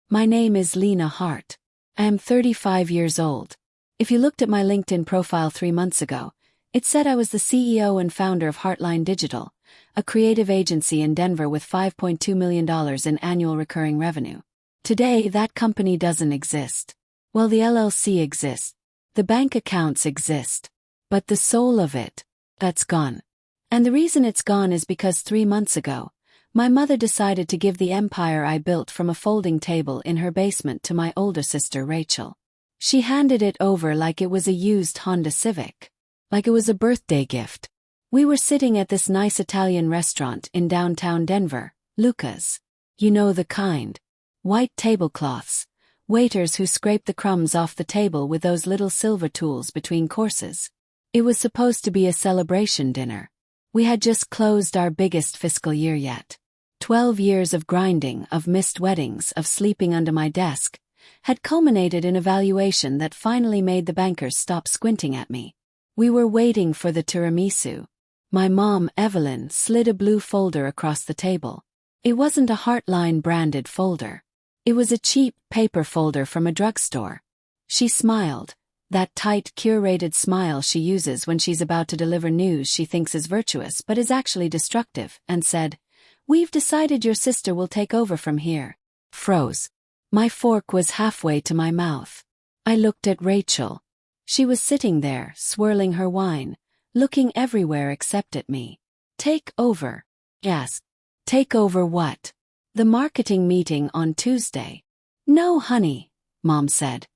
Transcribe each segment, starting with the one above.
My name is Lena Hart. I am 35 years old. If you looked at my LinkedIn profile 3 months ago, it said I was the CEO and founder of Heartline Digital, a creative agency in Denver with $5.2 million in annual recurring revenue. Today, that company doesn't exist. Well, the LLC exists. The bank accounts exist. But the soul of it, that's gone. And the reason it's gone is because 3 months ago, my mother decided to give the empire I built from a folding table in her basement to my older sister Rachel. She handed it over like it was a used Honda Civic. Like it was a birthday gift. We were sitting at this nice Italian restaurant in downtown Denver, Luca's. You know the kind. White tablecloths. Waiters who scrape the crumbs off the table with those little silver tools between courses. It was supposed to be a celebration dinner. We had just closed our biggest fiscal year yet. 12 years of grinding, of missed weddings, of sleeping under my desk, had culminated in a valuation that finally made the bankers stop squinting at me. We were waiting for the tiramisu. My mom, Evelyn, slid a blue folder across the table. It wasn't a Heartline branded folder. It was a cheap paper folder from a drugstore. She smiled, that tight, curated smile she uses when she's about to deliver news she thinks is virtuous but is actually destructive, and said, "We've decided your sister will take over from here." Froze. My fork was halfway to my mouth. I looked at Rachel. She was sitting there, swirling her wine, looking everywhere except at me. "Take over?" Yes. "Take over what?" "The marketing meeting on Tuesday." "No, honey," Mom said,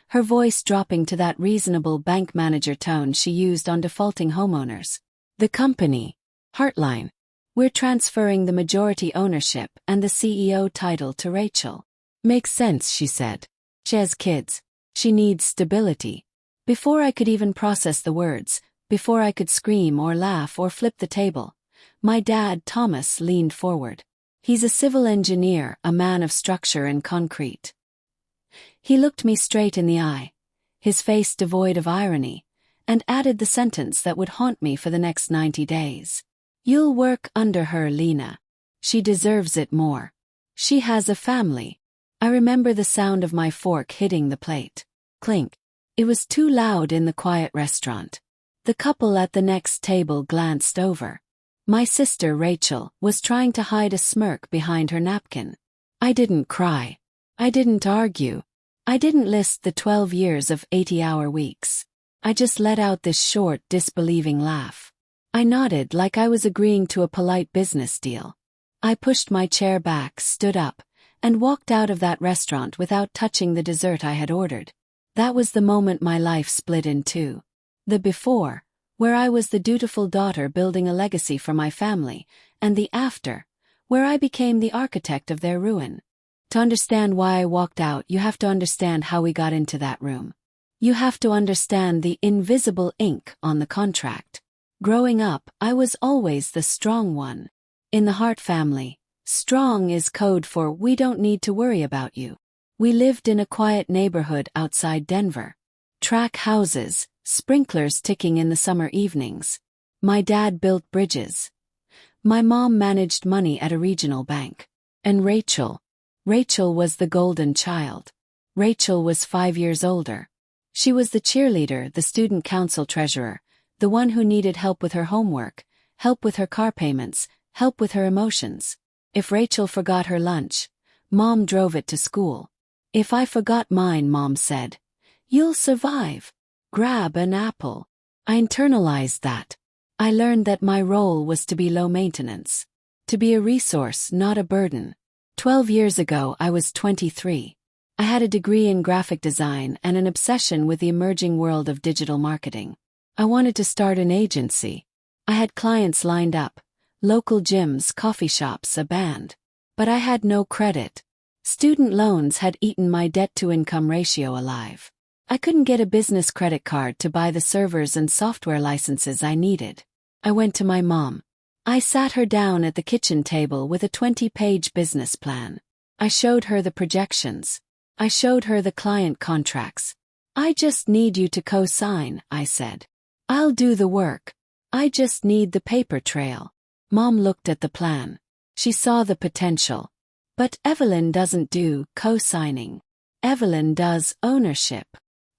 her voice dropping to that reasonable bank manager tone she used on defaulting homeowners. "The company, Heartline. We're transferring the majority ownership and the CEO title to Rachel." "Makes sense," she said. "She has kids. She needs stability." Before I could even process the words, before I could scream or laugh or flip the table, my dad, Thomas, leaned forward. He's a civil engineer, a man of structure and concrete. He looked me straight in the eye, his face devoid of irony, and added the sentence that would haunt me for the next 90 days. "You'll work under her, Lena. She deserves it more. She has a family." I remember the sound of my fork hitting the plate. Clink. It was too loud in the quiet restaurant. The couple at the next table glanced over. My sister, Rachel, was trying to hide a smirk behind her napkin. I didn't cry. I didn't argue. I didn't list the 12 years of 80-hour weeks. I just let out this short, disbelieving laugh. I nodded like I was agreeing to a polite business deal. I pushed my chair back, stood up, and walked out of that restaurant without touching the dessert I had ordered. That was the moment my life split in two. The before, where I was the dutiful daughter building a legacy for my family, and the after, where I became the architect of their ruin. To understand why I walked out, you have to understand how we got into that room. You have to understand the invisible ink on the contract. Growing up, I was always the strong one. In the Hart family, strong is code for "we don't need to worry about you." We lived in a quiet neighborhood outside Denver. Track houses, sprinklers ticking in the summer evenings. My dad built bridges. My mom managed money at a regional bank. And Rachel was the golden child. Rachel was 5 years older. She was the cheerleader, the student council treasurer, the one who needed help with her homework, help with her car payments, help with her emotions. If Rachel forgot her lunch, Mom drove it to school. If I forgot mine, Mom said, "You'll survive. Grab an apple." I internalized that. I learned that my role was to be low maintenance. To be a resource, not a burden. 12 years ago, I was 23. I had a degree in graphic design and an obsession with the emerging world of digital marketing. I wanted to start an agency. I had clients lined up, local gyms, coffee shops, a band. But I had no credit. Student loans had eaten my debt-to-income ratio alive. I couldn't get a business credit card to buy the servers and software licenses I needed. I went to my mom. I sat her down at the kitchen table with a 20-page business plan. I showed her the projections. I showed her the client contracts. "I just need you to co-sign," I said. "I'll do the work. I just need the paper trail." Mom looked at the plan. She saw the potential. But Evelyn doesn't do co-signing. Evelyn does ownership.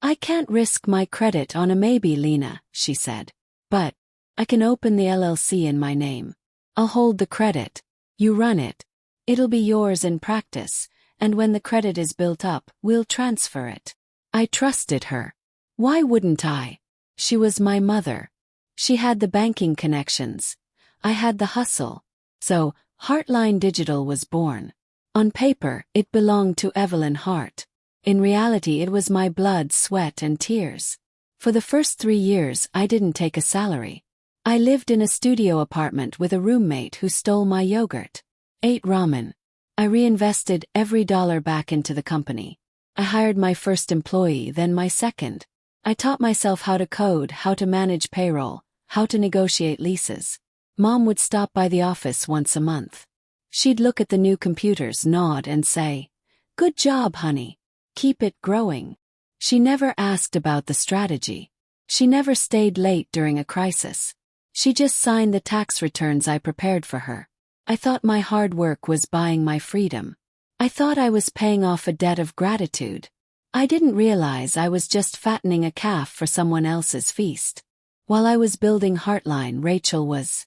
I can't risk my credit on a maybe, Lena, she said. But I can open the LLC in my name. I'll hold the credit. You run it. It'll be yours in practice, and when the credit is built up, we'll transfer it. I trusted her. Why wouldn't I? She was my mother. She had the banking connections. I had the hustle. So, Heartline Digital was born. On paper, it belonged to Evelyn Hart. In reality, it was my blood, sweat, and tears. For the first 3 years, I didn't take a salary. I lived in a studio apartment with a roommate who stole my yogurt. Ate ramen. I reinvested every dollar back into the company. I hired my first employee, then my second. I taught myself how to code, how to manage payroll, how to negotiate leases. Mom would stop by the office once a month. She'd look at the new computers, nod, and say, "Good job, honey. Keep it growing." She never asked about the strategy. She never stayed late during a crisis. She just signed the tax returns I prepared for her. I thought my hard work was buying my freedom. I thought I was paying off a debt of gratitude. I didn't realize I was just fattening a calf for someone else's feast. While I was building Heartline, Rachel was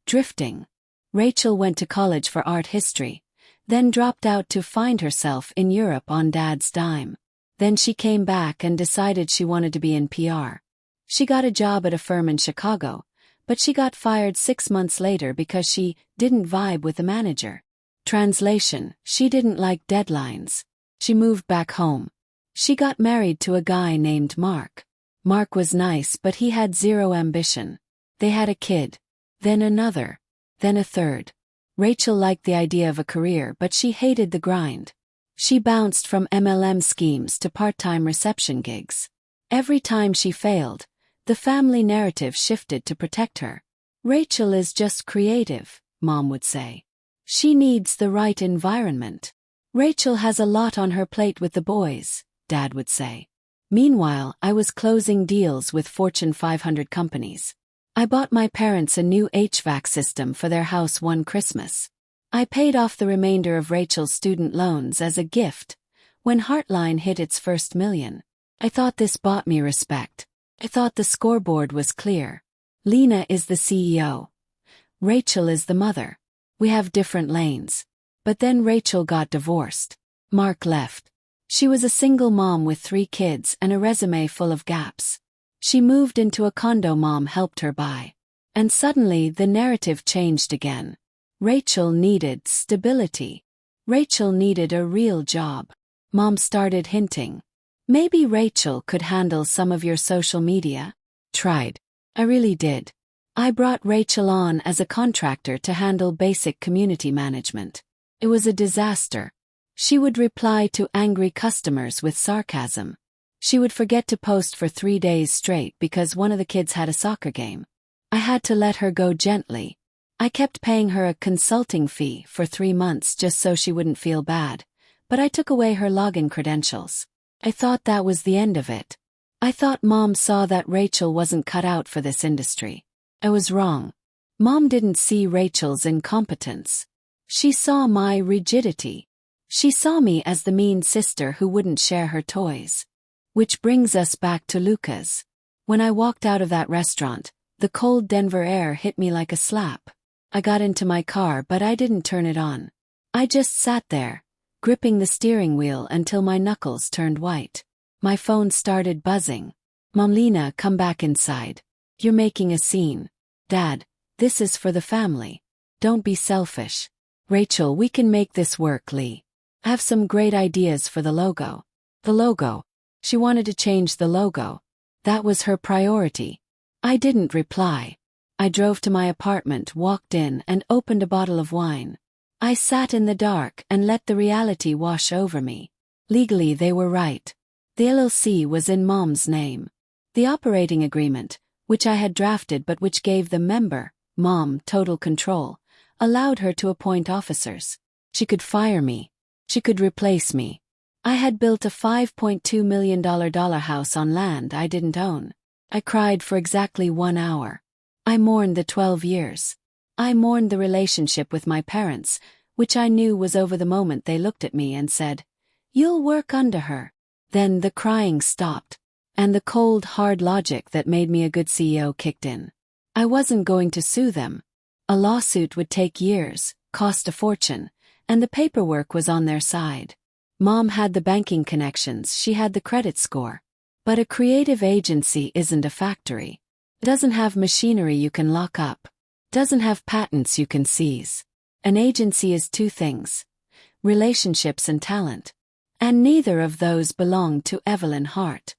drifting. Rachel went to college for art history, then dropped out to find herself in Europe on Dad's dime. Then she came back and decided she wanted to be in PR. She got a job at a firm in Chicago, but she got fired 6 months later because she didn't vibe with the manager. Translation: she didn't like deadlines. She moved back home. She got married to a guy named Mark. Mark was nice, but he had zero ambition. They had a kid. Then another. Then a third. Rachel liked the idea of a career, but she hated the grind. She bounced from MLM schemes to part-time reception gigs. Every time she failed, the family narrative shifted to protect her. "Rachel is just creative," Mom would say. "She needs the right environment." "Rachel has a lot on her plate with the boys," Dad would say. Meanwhile, I was closing deals with Fortune 500 companies. I bought my parents a new HVAC system for their house one Christmas. I paid off the remainder of Rachel's student loans as a gift. When Heartline hit its first million, I thought this bought me respect. I thought the scoreboard was clear. Lena is the CEO. Rachel is the mother. We have different lanes. But then Rachel got divorced. Mark left. She was a single mom with 3 kids and a resume full of gaps. She moved into a condo Mom helped her buy. And suddenly the narrative changed again. Rachel needed stability. Rachel needed a real job. Mom started hinting. "Maybe Rachel could handle some of your social media." Tried. I really did. I brought Rachel on as a contractor to handle basic community management. It was a disaster. She would reply to angry customers with sarcasm. She would forget to post for 3 days straight because one of the kids had a soccer game. I had to let her go gently. I kept paying her a consulting fee for 3 months just so she wouldn't feel bad, but I took away her login credentials. I thought that was the end of it. I thought Mom saw that Rachel wasn't cut out for this industry. I was wrong. Mom didn't see Rachel's incompetence. She saw my rigidity. She saw me as the mean sister who wouldn't share her toys. Which brings us back to Luca's. When I walked out of that restaurant, the cold Denver air hit me like a slap. I got into my car, but I didn't turn it on. I just sat there, gripping the steering wheel until my knuckles turned white. My phone started buzzing. "Mom, Lena, come back inside. You're making a scene." "Dad, this is for the family. Don't be selfish." "Rachel, we can make this work, Lee. I have some great ideas for the logo." The logo. She wanted to change the logo. That was her priority. I didn't reply. I drove to my apartment, walked in, and opened a bottle of wine. I sat in the dark and let the reality wash over me. Legally, they were right. The LLC was in Mom's name. The operating agreement, which I had drafted but which gave the member, Mom, total control, allowed her to appoint officers. She could fire me. She could replace me. I had built a $5.2 million house on land I didn't own. I cried for exactly 1 hour. I mourned the 12 years. I mourned the relationship with my parents, which I knew was over the moment they looked at me and said, "You'll work under her." Then the crying stopped, and the cold, hard logic that made me a good CEO kicked in. I wasn't going to sue them. A lawsuit would take years, cost a fortune, and the paperwork was on their side. Mom had the banking connections, she had the credit score. But a creative agency isn't a factory. It doesn't have machinery you can lock up. Doesn't have patents you can seize. An agency is two things: relationships and talent. And neither of those belonged to Evelyn Hart.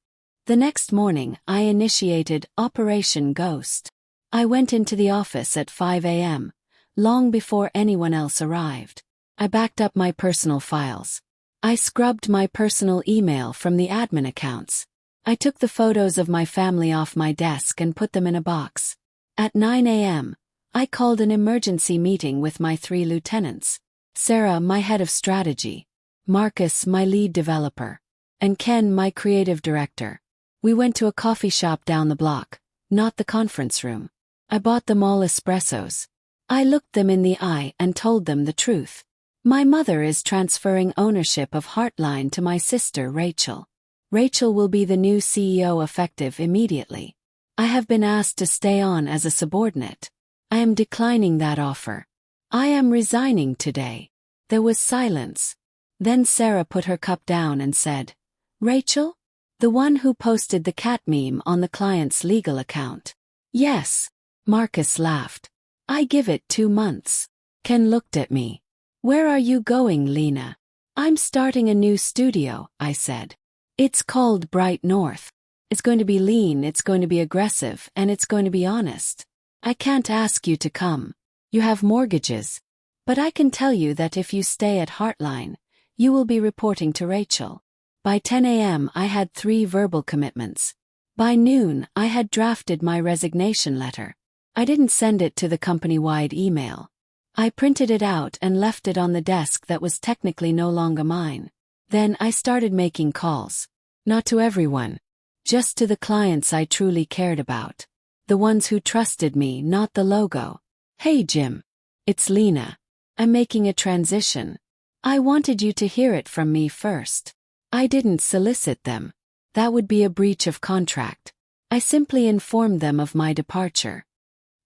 The next morning, I initiated Operation Ghost. I went into the office at 5 a.m., long before anyone else arrived. I backed up my personal files. I scrubbed my personal email from the admin accounts. I took the photos of my family off my desk and put them in a box. At 9 a.m., I called an emergency meeting with my 3 lieutenants: Sarah, my head of strategy; Marcus, my lead developer; and Ken, my creative director. We went to a coffee shop down the block, not the conference room. I bought them all espressos. I looked them in the eye and told them the truth. My mother is transferring ownership of Heartline to my sister Rachel. Rachel will be the new CEO effective immediately. I have been asked to stay on as a subordinate. I am declining that offer. I am resigning today. There was silence. Then Sarah put her cup down and said, "Rachel? The one who posted the cat meme on the client's legal account?" "Yes." Marcus laughed. "I give it 2 months." Ken looked at me. "Where are you going, Lena?" "I'm starting a new studio," I said. "It's called Bright North. It's going to be lean, it's going to be aggressive, and it's going to be honest. I can't ask you to come. You have mortgages. But I can tell you that if you stay at Heartline, you will be reporting to Rachel." By 10 a.m. I had 3 verbal commitments. By noon, I had drafted my resignation letter. I didn't send it to the company-wide email. I printed it out and left it on the desk that was technically no longer mine. Then I started making calls. Not to everyone. Just to the clients I truly cared about. The ones who trusted me, not the logo. "Hey Jim. It's Lena. I'm making a transition. I wanted you to hear it from me first. I didn't solicit them. That would be a breach of contract. I simply informed them of my departure.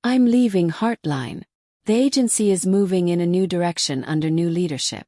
I'm leaving Heartline. The agency is moving in a new direction under new leadership.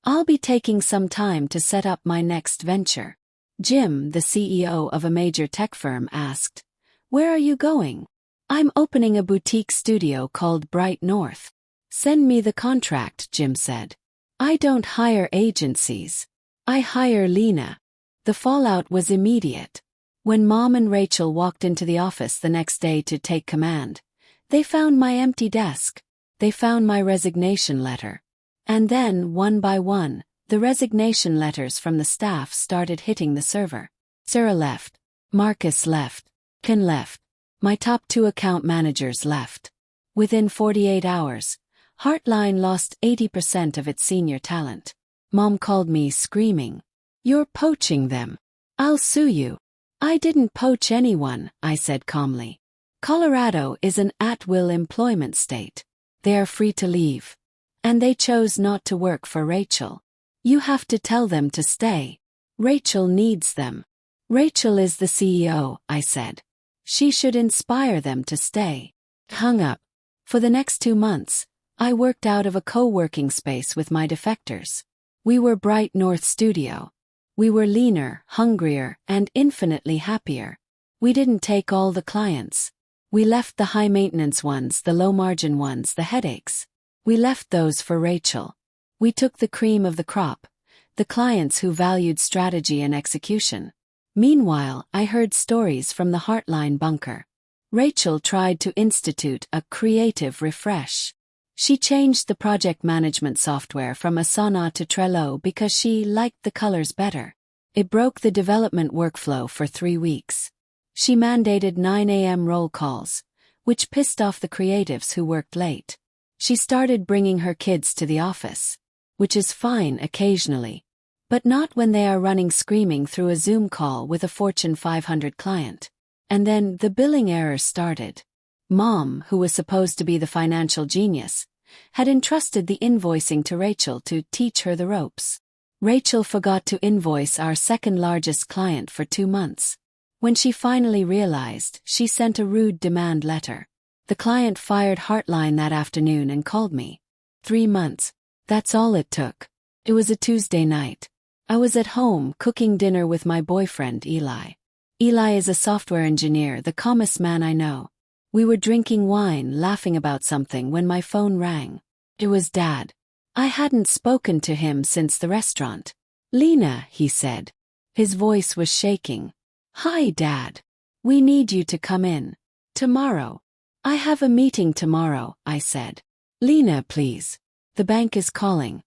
I'll be taking some time to set up my next venture." Jim, the CEO of a major tech firm, asked, "Where are you going?" "I'm opening a boutique studio called Bright North." "Send me the contract," Jim said. "I don't hire agencies. I hire Lena." The fallout was immediate. When Mom and Rachel walked into the office the next day to take command, they found my empty desk. They found my resignation letter. And then, one by one, the resignation letters from the staff started hitting the server. Sarah left. Marcus left. Ken left. My top 2 account managers left. Within 48 hours, Heartline lost 80% of its senior talent. Mom called me screaming, "You're poaching them. I'll sue you." "I didn't poach anyone," I said calmly. "Colorado is an at-will employment state. They are free to leave. And they chose not to work for Rachel. You have to tell them to stay. Rachel needs them." "Rachel is the CEO," I said. "She should inspire them to stay." Hung up. For the next 2 months, I worked out of a co-working space with my defectors. We were Bright North Studio. We were leaner, hungrier, and infinitely happier. We didn't take all the clients. We left the high-maintenance ones, the low-margin ones, the headaches. We left those for Rachel. We took the cream of the crop, the clients who valued strategy and execution. Meanwhile, I heard stories from the Heartline bunker. Rachel tried to institute a creative refresh. She changed the project management software from Asana to Trello because she liked the colors better. It broke the development workflow for 3 weeks. She mandated 9 a.m. roll calls, which pissed off the creatives who worked late. She started bringing her kids to the office, which is fine occasionally, but not when they are running screaming through a Zoom call with a Fortune 500 client. And then the billing error started. Mom, who was supposed to be the financial genius, had entrusted the invoicing to Rachel to teach her the ropes. Rachel forgot to invoice our second largest client for 2 months. When she finally realized, she sent a rude demand letter. The client fired Heartline that afternoon and called me. 3 months. That's all it took. It was a Tuesday night. I was at home cooking dinner with my boyfriend Eli. Eli is a software engineer, the calmest man I know. We were drinking wine, laughing about something when my phone rang. It was Dad. I hadn't spoken to him since the restaurant. "Lena," he said. His voice was shaking. "Hi, Dad. We need you to come in. Tomorrow." "I have a meeting tomorrow," I said. "Lena, please. The bank is calling."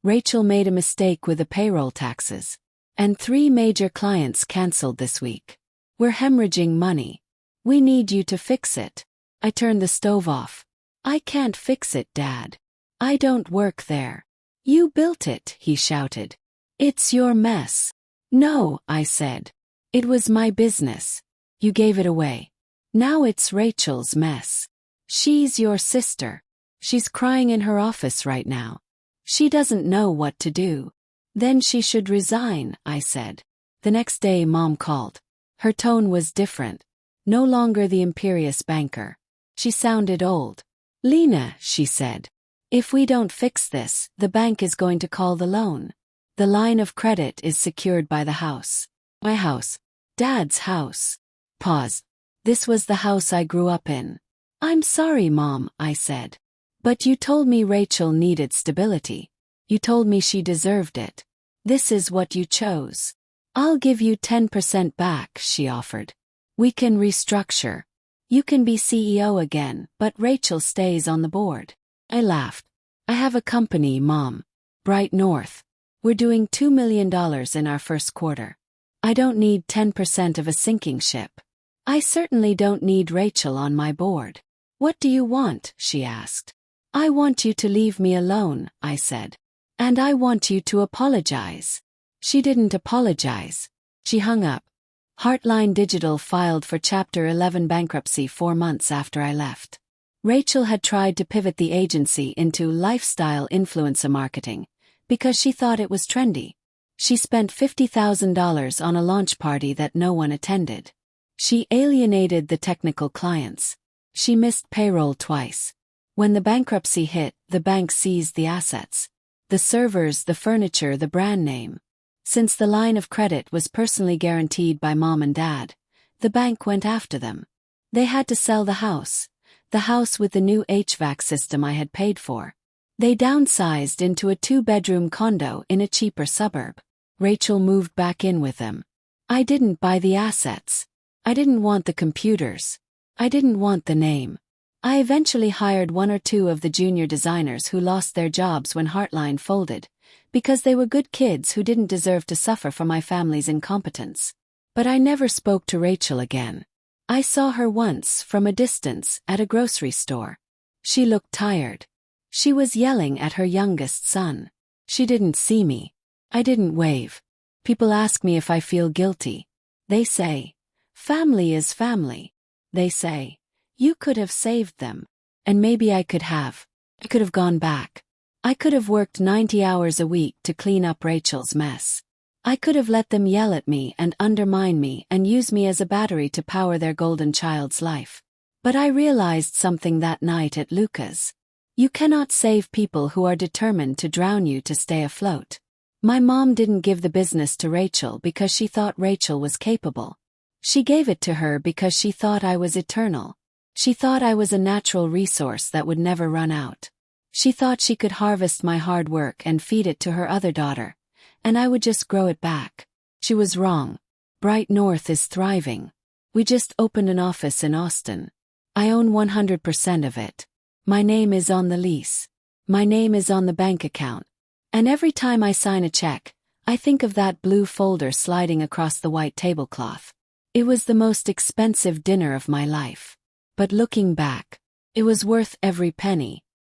Rachel made a mistake with the payroll taxes. And 3 major clients canceled this week. We're hemorrhaging money. We need you to fix it. I turned the stove off. "I can't fix it, Dad. I don't work there." "You built it," he shouted. "It's your mess." "No," I said. "It was my business. You gave it away. Now it's Rachel's mess. She's your sister. She's crying in her office right now. She doesn't know what to do." "Then she should resign," I said. The next day Mom called. Her tone was different. No longer the imperious banker. She sounded old. "Lena," she said. "If we don't fix this, the bank is going to call the loan. The line of credit is secured by the house." "My house?" "Dad's house." Pause. "This was the house I grew up in." "I'm sorry, Mom," I said. "But you told me Rachel needed stability. You told me she deserved it. This is what you chose." "I'll give you 10% back," she offered. "We can restructure. You can be CEO again, but Rachel stays on the board." I laughed. "I have a company, Mom. Bright North. We're doing $2 million in our first quarter. I don't need 10% of a sinking ship. I certainly don't need Rachel on my board." "What do you want?" she asked. "I want you to leave me alone," I said. "And I want you to apologize." She didn't apologize. She hung up. Heartline Digital filed for Chapter 11 bankruptcy 4 months after I left. Rachel had tried to pivot the agency into lifestyle influencer marketing because she thought it was trendy. She spent $50,000 on a launch party that no one attended. She alienated the technical clients. She missed payroll twice. When the bankruptcy hit, the bank seized the assets. The servers, the furniture, the brand name. Since the line of credit was personally guaranteed by Mom and Dad, the bank went after them. They had to sell the house with the new HVAC system I had paid for. They downsized into a 2-bedroom condo in a cheaper suburb. Rachel moved back in with them. I didn't buy the assets. I didn't want the computers. I didn't want the name. I eventually hired 1 or 2 of the junior designers who lost their jobs when Heartline folded, because they were good kids who didn't deserve to suffer from my family's incompetence. But I never spoke to Rachel again. I saw her once, from a distance, at a grocery store. She looked tired. She was yelling at her youngest son. She didn't see me. I didn't wave. People ask me if I feel guilty. They say, "Family is family." They say, "You could have saved them." And maybe I could have. I could have gone back. I could have worked 90 hours a week to clean up Rachel's mess. I could have let them yell at me and undermine me and use me as a battery to power their golden child's life. But I realized something that night at Luca's. You cannot save people who are determined to drown you to stay afloat. My mom didn't give the business to Rachel because she thought Rachel was capable. She gave it to her because she thought I was eternal. She thought I was a natural resource that would never run out. She thought she could harvest my hard work and feed it to her other daughter, and I would just grow it back. She was wrong. Bright North is thriving. We just opened an office in Austin. I own 100% of it. My name is on the lease. My name is on the bank account. And every time I sign a check, I think of that blue folder sliding across the white tablecloth. It was the most expensive dinner of my life. But looking back, it was worth every penny.